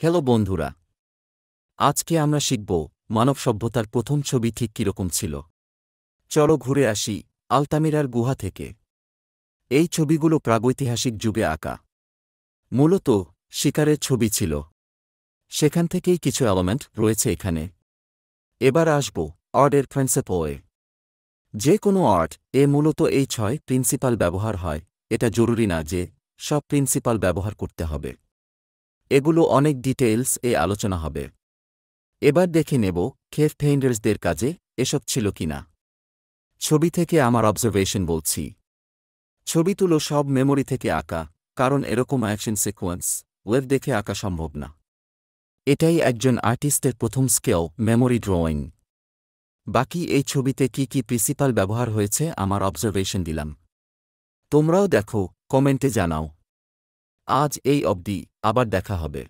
Hello বন্ধুরা, আজকে আমরা শিখব মানব সভ্যতার প্রথম ছবি ঠিক কিরকম ছিল। চলো ঘুরে আসি আলতামিরার গুহা থেকে। এই ছবিগুলো প্রাগৈতিহাসিক যুগে আঁকা। মূলত শিকারের ছবি ছিল। সেখান থেকেই কিছু এলিমেন্ট রয়েছে এখানে। এবার আসব আর্টের প্রিন্সিপলে। যে কোনো আর্ট মূলত এই 6 প্রিন্সিপাল ব্যবহার হয়। এটা জরুরি না যে সব প্রিন্সিপাল ব্যবহার করতে হবে। এগুলো অনেক ডিটেইলস আলোচনা হবে। এবার দেখে নেব কেভ পেইন্টার্সদের কাজে এসব ছিল কিনা। ছবি থেকে আমার অবজারভেশন বলছি। ছবি তুলো সব মেমোরি থেকে আঁকা, কারণ এরকম অ্যাকশন সিকোয়েন্স ওয়েব দেখে আঁকা সম্ভব না। এটাই একজন আর্টিস্টের প্রথম স্কেল, মেমোরি ড্রয়িং। বাকি এই ছবিতে কি কি প্রিন্সিপাল ব্যবহার হয়েছে আমার অবজারভেশন দিলাম। তোমরাও দেখো, কমেন্টে জানাও। আজ এই অবধি, আবার দেখা হবে।